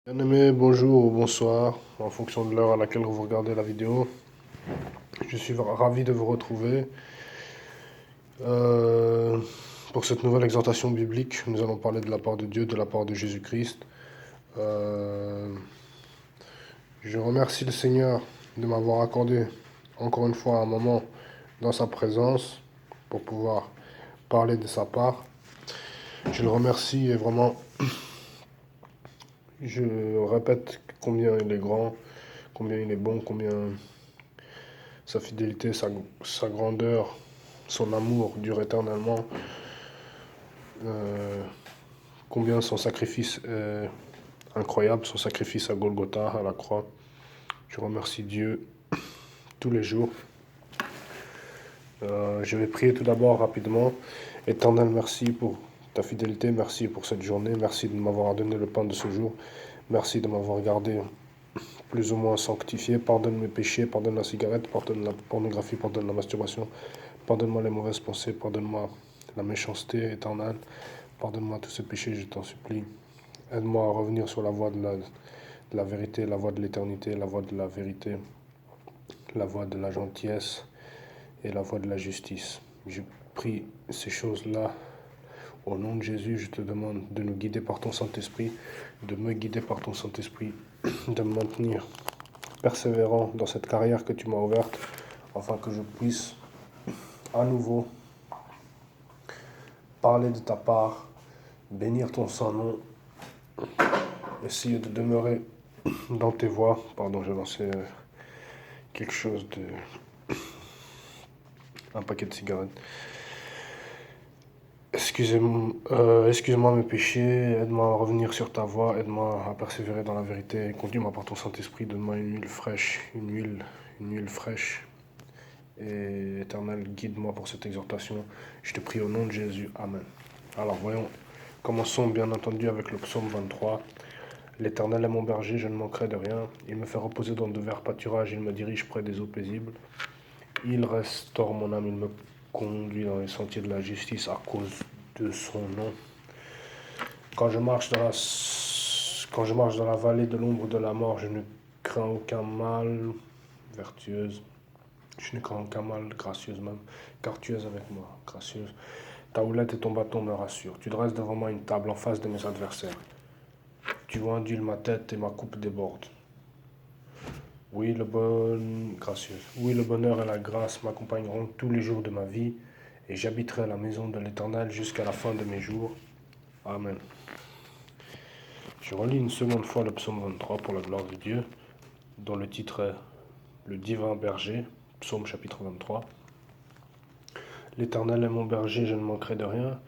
Bien-aimé, bonjour ou bonsoir, en fonction de l'heure à laquelle vous regardez la vidéo. Je suis ravi de vous retrouver euh, pour cette nouvelle exhortation biblique. Nous allons parler de la part de Dieu, de la part de Jésus-Christ. Euh, je remercie le Seigneur de m'avoir accordé encore une fois un moment dans sa présence pour pouvoir parler de sa part. Je le remercie et vraiment, je répète combien il est grand, combien il est bon, combien sa fidélité, sa grandeur, son amour dure éternellement. Euh, Combien son sacrifice est incroyable, son sacrifice à Golgotha, à la croix. Je remercie Dieu tous les jours. Je vais prier tout d'abord rapidement. Éternel, merci pour ta fidélité, merci pour cette journée, merci de m'avoir donné le pain de ce jour, merci de m'avoir gardé plus ou moins sanctifié. Pardonne mes péchés, pardonne la cigarette, pardonne la pornographie, pardonne la masturbation, pardonne-moi les mauvaises pensées, pardonne-moi la méchanceté éternelle, pardonne-moi tous ces péchés, je t'en supplie. Aide-moi à revenir sur la voie de la vérité, la voie de l'éternité, la voie de la vérité, la voie de la gentillesse et la voie de la justice. Je prie ces choses-là. Au nom de Jésus, je te demande de nous guider par ton Saint-Esprit, de me guider par ton Saint-Esprit, de me maintenir persévérant dans cette carrière que tu m'as ouverte, afin que je puisse à nouveau parler de ta part, bénir ton Saint-Nom, essayer de demeurer dans tes voies. Pardon, j'ai lancé quelque chose de... un paquet de cigarettes. Excuse-moi mes péchés, aide-moi à revenir sur ta voie, aide-moi à persévérer dans la vérité, conduis-moi par ton Saint-Esprit, donne-moi une huile fraîche, une huile fraîche. Et Éternel, guide-moi pour cette exhortation. Je te prie au nom de Jésus. Amen. Alors voyons, commençons bien entendu avec le psaume 23. L'Éternel est mon berger, je ne manquerai de rien. Il me fait reposer dans de verts pâturages, il me dirige près des eaux paisibles. Il restaure mon âme, il me conduit dans les sentiers de la justice à cause de son nom. Quand je marche dans la vallée de l'ombre de la mort, je ne crains aucun mal, vertueuse. Je ne crains aucun mal, gracieuse même, car tu es avec moi, gracieuse. Ta houlette et ton bâton me rassurent. Tu dresses devant moi une table en face de mes adversaires. Tu induis ma tête et ma coupe déborde. Oui, gracieuse. Oui, le bonheur et la grâce m'accompagneront tous les jours de ma vie, et j'habiterai à la maison de l'Éternel jusqu'à la fin de mes jours. Amen. Je relis une seconde fois le psaume 23 pour la gloire de Dieu, dont le titre est Le divin berger, psaume chapitre 23. L'Éternel est mon berger, je ne manquerai de rien.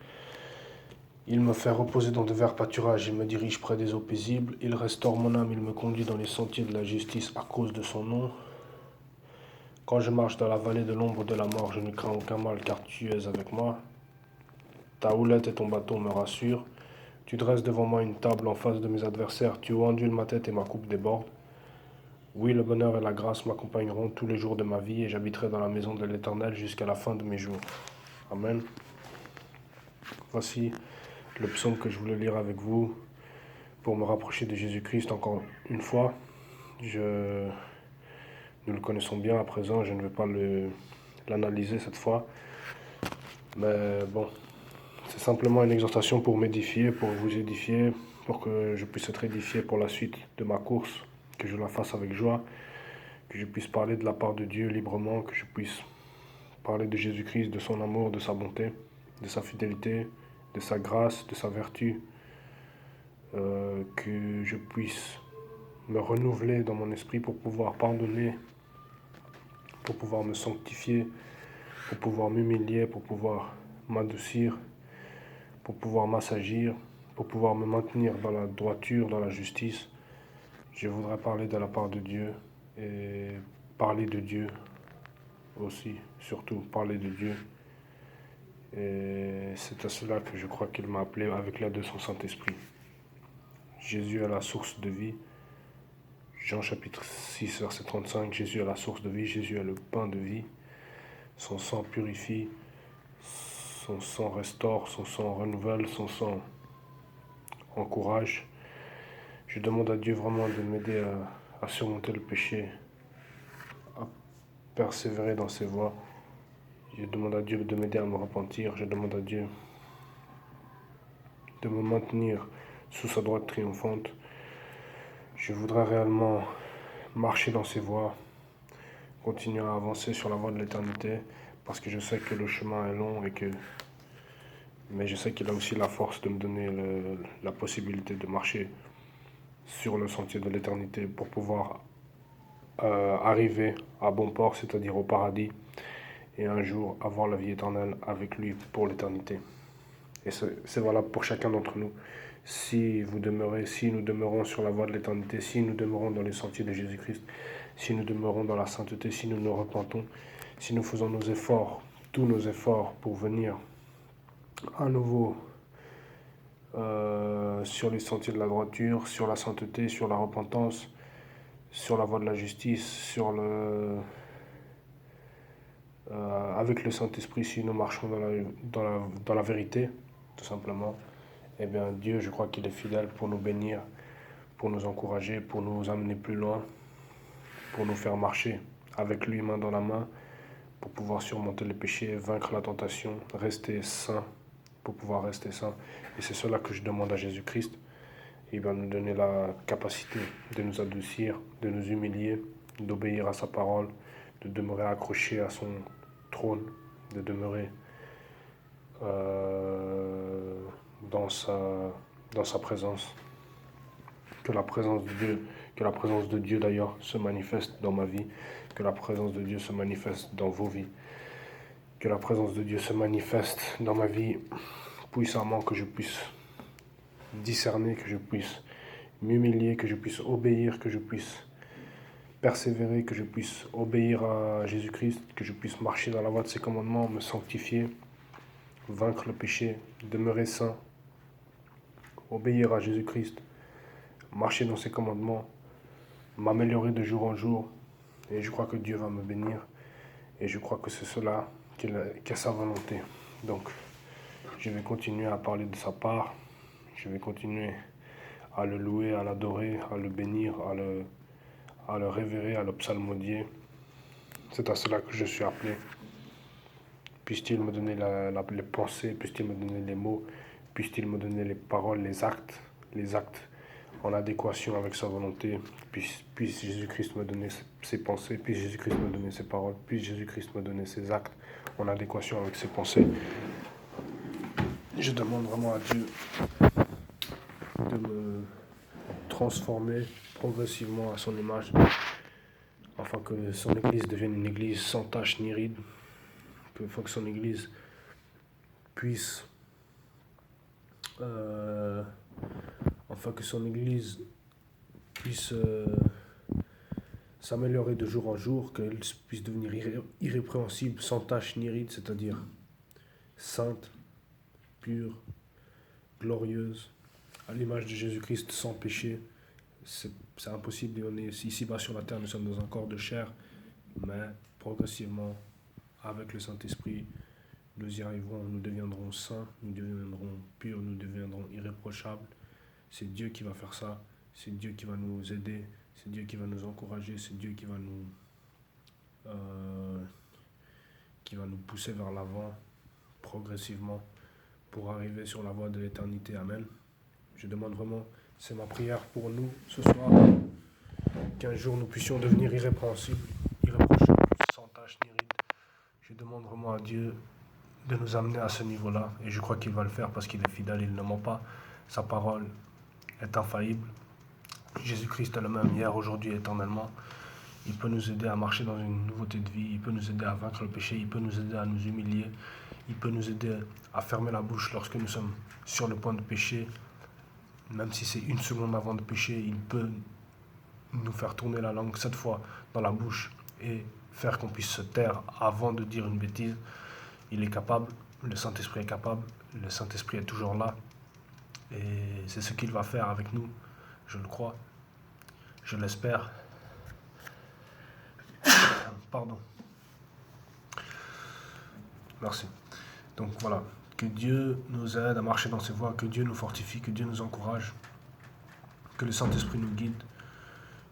Il me fait reposer dans de verts pâturages, il me dirige près des eaux paisibles, il restaure mon âme, il me conduit dans les sentiers de la justice à cause de son nom. Quand je marche dans la vallée de l'ombre de la mort, je ne crains aucun mal, car tu es avec moi. Ta houlette et ton bâton me rassurent. Tu dresses devant moi une table en face de mes adversaires, tu ondules ma tête et ma coupe déborde. Oui, le bonheur et la grâce m'accompagneront tous les jours de ma vie, et j'habiterai dans la maison de l'Éternel jusqu'à la fin de mes jours. Amen. Voici le psaume que je voulais lire avec vous pour me rapprocher de Jésus-Christ encore une fois. Nous le connaissons bien à présent, je ne vais pas l'analyser cette fois. Mais bon, c'est simplement une exhortation pour m'édifier, pour vous édifier, pour que je puisse être édifié pour la suite de ma course, que je la fasse avec joie, que je puisse parler de la part de Dieu librement, que je puisse parler de Jésus-Christ, de son amour, de sa bonté, de sa fidélité, de sa grâce, de sa vertu, que je puisse me renouveler dans mon esprit pour pouvoir pardonner, pour pouvoir me sanctifier, pour pouvoir m'humilier, pour pouvoir m'adoucir, pour pouvoir m'assagir, pour pouvoir me maintenir dans la droiture, dans la justice. Je voudrais parler de la part de Dieu et parler de Dieu aussi, surtout parler de Dieu. Et c'est à cela que je crois qu'il m'a appelé avec l'aide de son Saint-Esprit. Jésus est la source de vie. Jean chapitre 6, verset 35, Jésus est la source de vie, Jésus est le pain de vie. Son sang purifie, son sang restaure, son sang renouvelle, son sang encourage. Je demande à Dieu vraiment de m'aider à surmonter le péché, à persévérer dans ses voies. Je demande à Dieu de m'aider à me repentir. Je demande à Dieu de me maintenir sous sa droite triomphante. Je voudrais réellement marcher dans ses voies, continuer à avancer sur la voie de l'éternité, parce que je sais que le chemin est long mais je sais qu'il a aussi la force de me donner la possibilité de marcher sur le sentier de l'éternité pour pouvoir arriver à bon port, c'est-à-dire au paradis, et un jour avoir la vie éternelle avec lui pour l'éternité. Et c'est valable pour chacun d'entre nous. Si nous demeurons sur la voie de l'éternité, si nous demeurons dans les sentiers de Jésus-Christ, si nous demeurons dans la sainteté, si nous nous repentons, si nous faisons nos efforts, tous nos efforts pour venir à nouveau sur les sentiers de la droiture, sur la sainteté, sur la repentance, sur la voie de la justice, avec le Saint-Esprit, si nous marchons dans la vérité, tout simplement, eh bien Dieu, je crois qu'il est fidèle pour nous bénir, pour nous encourager, pour nous amener plus loin, pour nous faire marcher avec lui main dans la main, pour pouvoir surmonter les péchés, vaincre la tentation, rester saint, pour pouvoir rester saint. Et c'est cela que je demande à Jésus-Christ. Il va nous donner la capacité de nous adoucir, de nous humilier, d'obéir à sa parole, de demeurer accroché à son trône, de demeurer dans sa présence. Que la présence de Dieu d'ailleurs se manifeste dans ma vie, que la présence de Dieu se manifeste dans vos vies, que la présence de Dieu se manifeste dans ma vie puissamment, que je puisse discerner, que je puisse m'humilier, que je puisse obéir, que je puisse persévérer, que je puisse obéir à Jésus-Christ, que je puisse marcher dans la voie de ses commandements, me sanctifier, vaincre le péché, demeurer saint, obéir à Jésus-Christ, marcher dans ses commandements, m'améliorer de jour en jour. Et je crois que Dieu va me bénir. Et je crois que c'est cela qui est sa volonté. Donc, je vais continuer à parler de sa part. Je vais continuer à le louer, à l'adorer, à le bénir, à le révérer, à le psalmodier. C'est à cela que je suis appelé. Puisse-t-il me donner les pensées, puisse-t-il me donner les mots, puisse-t-il me donner les paroles, les actes en adéquation avec sa volonté. Puisse Jésus-Christ me donner ses pensées, puisse Jésus-Christ me donner ses paroles, puisse Jésus-Christ me donner ses actes en adéquation avec ses pensées. Je demande vraiment à Dieu de me transformer progressivement à son image, afin que son Église devienne une Église sans tache ni ride, afin que son Église puisse s'améliorer de jour en jour, qu'elle puisse devenir irrépréhensible, sans tache ni ride, c'est-à-dire sainte, pure, glorieuse, à l'image de Jésus-Christ, sans péché. C'est impossible, on est ici-bas sur la terre, nous sommes dans un corps de chair, mais progressivement, avec le Saint-Esprit, nous y arriverons, nous deviendrons saints, nous deviendrons purs, nous deviendrons irréprochables. C'est Dieu qui va faire ça, c'est Dieu qui va nous aider, c'est Dieu qui va nous encourager, c'est Dieu qui va nous pousser vers l'avant progressivement pour arriver sur la voie de l'éternité. Amen. Je demande vraiment, c'est ma prière pour nous ce soir, qu'un jour nous puissions devenir irrépréhensibles, irréprochables, sans tache ni ride. Je demande vraiment à Dieu de nous amener à ce niveau-là, et je crois qu'il va le faire parce qu'il est fidèle, il ne ment pas, sa parole est infaillible. Jésus-Christ est le même hier, aujourd'hui et éternellement. Il peut nous aider à marcher dans une nouveauté de vie, il peut nous aider à vaincre le péché, il peut nous aider à nous humilier, il peut nous aider à fermer la bouche lorsque nous sommes sur le point de pécher. Même si c'est une seconde avant de pécher, il peut nous faire tourner la langue 7 fois dans la bouche et faire qu'on puisse se taire avant de dire une bêtise. Il est capable, le Saint-Esprit est capable, le Saint-Esprit est toujours là. Et c'est ce qu'il va faire avec nous, je le crois, je l'espère. Pardon. Merci. Donc voilà, que Dieu nous aide à marcher dans ses voies, que Dieu nous fortifie, que Dieu nous encourage, Que le Saint-Esprit nous guide,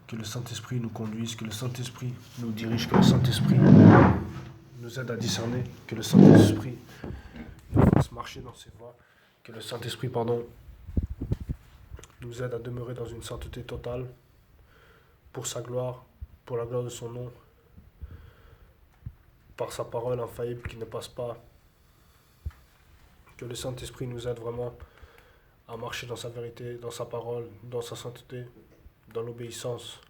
que le Saint-Esprit nous conduise, que le Saint-Esprit nous dirige, que le Saint-Esprit nous aide à discerner, que le Saint-Esprit nous fasse marcher dans ses voies, que le Saint-Esprit, nous aide à demeurer dans une sainteté totale pour sa gloire, pour la gloire de son nom, par sa parole infaillible qui ne passe pas. Que le Saint-Esprit nous aide vraiment à marcher dans sa vérité, dans sa parole, dans sa sainteté, dans l'obéissance.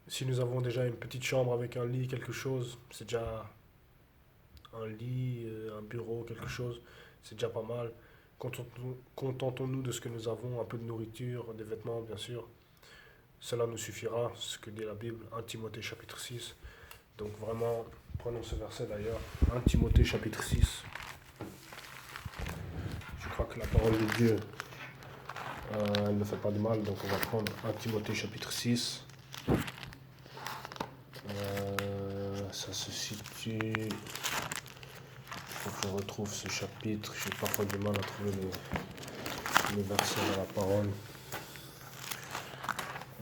Si nous avons déjà une petite chambre avec un lit, quelque chose, c'est déjà un lit, un bureau, quelque chose, c'est déjà pas mal. Contentons-nous de ce que nous avons, un peu de nourriture, des vêtements bien sûr. Cela nous suffira, ce que dit la Bible, 1 Timothée chapitre 6. Donc vraiment, prenons ce verset d'ailleurs, 1 Timothée chapitre 6. Je crois que la parole de Dieu, elle ne fait pas de mal, donc on va prendre 1 Timothée chapitre 6. Ça se situe... Il faut que je retrouve ce chapitre. J'ai parfois du mal à trouver les versets de la parole.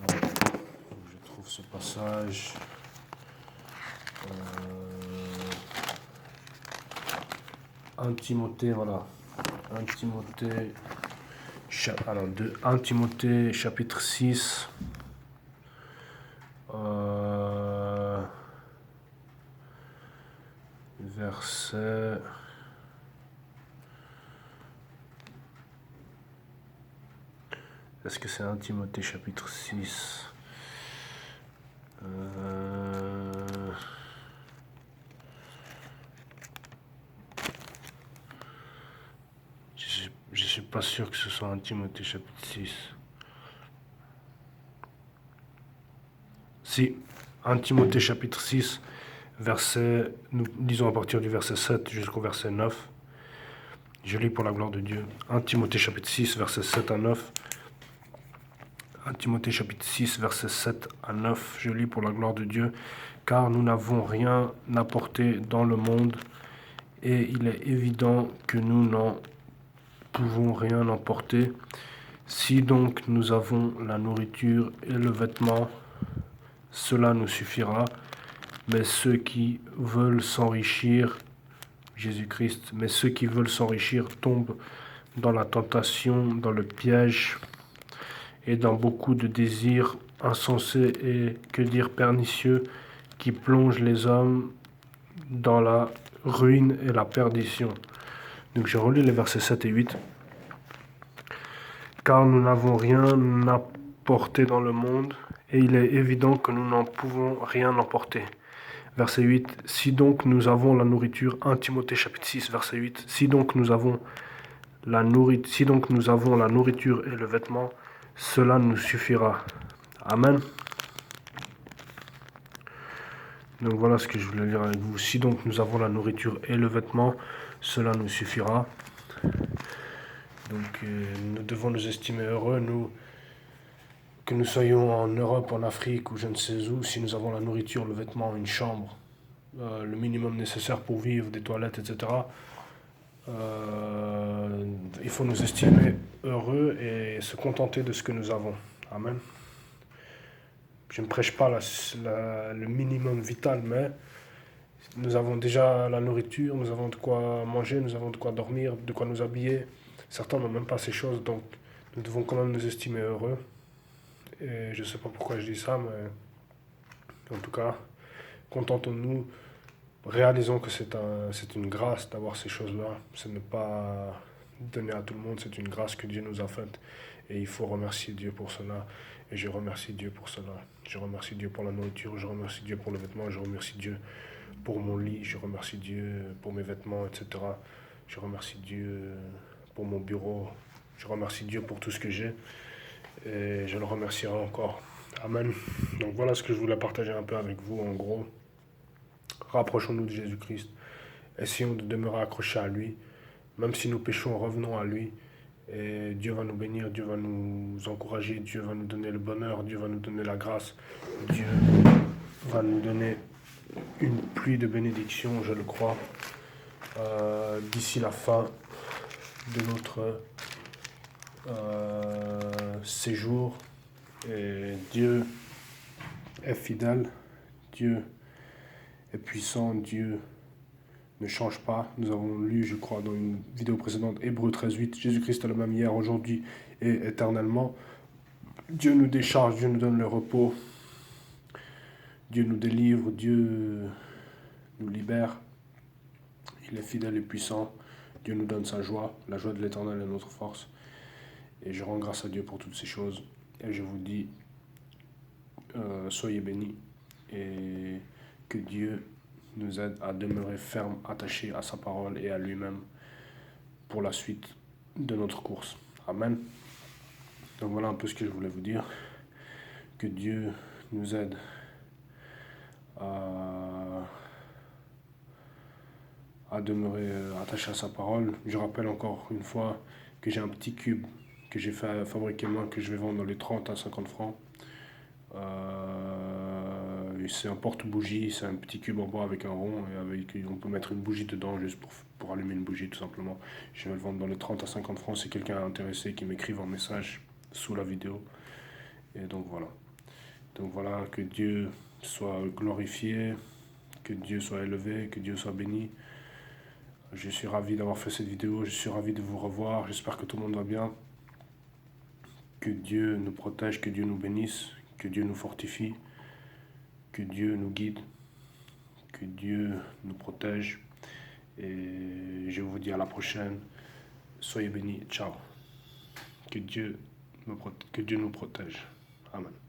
Je trouve ce passage. 1 Timothée, voilà. 1 Timothée, 1 Timothée chapitre 6. Verset... Est-ce que c'est 1 Timothée chapitre 6? Je suis pas sûr que ce soit 1 Timothée chapitre 6. Si, 1 Timothée chapitre 6, verset, nous lisons à partir du verset 7 jusqu'au verset 9. Je lis pour la gloire de Dieu. 1 Timothée chapitre 6, verset 7 à 9. 1 Timothée chapitre 6, verset 7 à 9. Je lis pour la gloire de Dieu. Car nous n'avons rien apporté dans le monde, et il est évident que nous n'en pouvons rien emporter. Si donc nous avons la nourriture et le vêtement, cela nous suffira. Mais ceux qui veulent s'enrichir, Jésus-Christ, mais ceux qui veulent s'enrichir tombent dans la tentation, dans le piège et dans beaucoup de désirs insensés et, que dire, pernicieux, qui plongent les hommes dans la ruine et la perdition. Donc je relis les versets 7 et 8. Car nous n'avons rien apporté dans le monde, et il est évident que nous n'en pouvons rien emporter. Verset 8. Si donc nous avons la nourriture, 1 Timothée chapitre 6, verset 8. Si donc nous avons la nourriture et le vêtement, cela nous suffira. Amen. Donc voilà ce que je voulais lire avec vous. Si donc nous avons la nourriture et le vêtement, cela nous suffira. Donc nous devons nous estimer heureux, nous, que nous soyons en Europe, en Afrique ou je ne sais où, si nous avons la nourriture, le vêtement, une chambre, le minimum nécessaire pour vivre, des toilettes, etc. Il faut nous estimer heureux et se contenter de ce que nous avons. Amen. Je ne prêche pas le minimum vital, mais nous avons déjà la nourriture, nous avons de quoi manger, nous avons de quoi dormir, de quoi nous habiller. Certains n'ont même pas ces choses, donc nous devons quand même nous estimer heureux. Et je ne sais pas pourquoi je dis ça, mais en tout cas, contentons-nous, réalisons que c'est une grâce d'avoir ces choses-là. Ce n'est pas donné à tout le monde, c'est une grâce que Dieu nous a faite. Et il faut remercier Dieu pour cela. Et je remercie Dieu pour cela. Je remercie Dieu pour la nourriture, je remercie Dieu pour le vêtement, je remercie Dieu pour mon lit, je remercie Dieu pour mes vêtements, etc. Je remercie Dieu pour mon bureau, je remercie Dieu pour tout ce que j'ai. Et je le remercierai encore. Amen. Donc voilà ce que je voulais partager un peu avec vous en gros. Rapprochons-nous de Jésus-Christ. Essayons de demeurer accrochés à lui. Même si nous péchons, revenons à lui. Et Dieu va nous bénir, Dieu va nous encourager, Dieu va nous donner le bonheur, Dieu va nous donner la grâce. Dieu va nous donner une pluie de bénédictions, je le crois, d'ici la fin de notre séjour. Et Dieu est fidèle, Dieu est puissant, Dieu ne change pas. Nous avons lu, je crois, dans une vidéo précédente, Hébreux 13:8, Jésus-Christ est le même hier, aujourd'hui et éternellement. Dieu nous décharge, Dieu nous donne le repos, Dieu nous délivre, Dieu nous libère. Il est fidèle et puissant. Dieu nous donne sa joie. La joie de l'Éternel est notre force. Et je rends grâce à Dieu pour toutes ces choses. Et je vous dis, soyez bénis. Et que Dieu nous aide à demeurer fermes, attachés à sa parole et à lui-même pour la suite de notre course. Amen. Donc voilà un peu ce que je voulais vous dire. Que Dieu nous aide à demeurer attaché à sa parole. Je rappelle encore une fois que j'ai un petit cube que j'ai fait fabriquer moi, que je vais vendre dans les 30 à 50 francs. C'est un porte-bougie, c'est un petit cube en bois avec un rond, et on peut mettre une bougie dedans juste pour allumer une bougie tout simplement. Je vais le vendre dans les 30 à 50 francs si quelqu'un est intéressé, qui m'écrive un message sous la vidéo. Et donc voilà. Donc voilà, que Dieu soit glorifié, que Dieu soit élevé, que Dieu soit béni. Je suis ravi d'avoir fait cette vidéo, je suis ravi de vous revoir, j'espère que tout le monde va bien. Que Dieu nous protège, que Dieu nous bénisse, que Dieu nous fortifie, que Dieu nous guide, que Dieu nous protège. Et je vous dis à la prochaine. Soyez bénis, ciao. Que Dieu nous protège. Amen.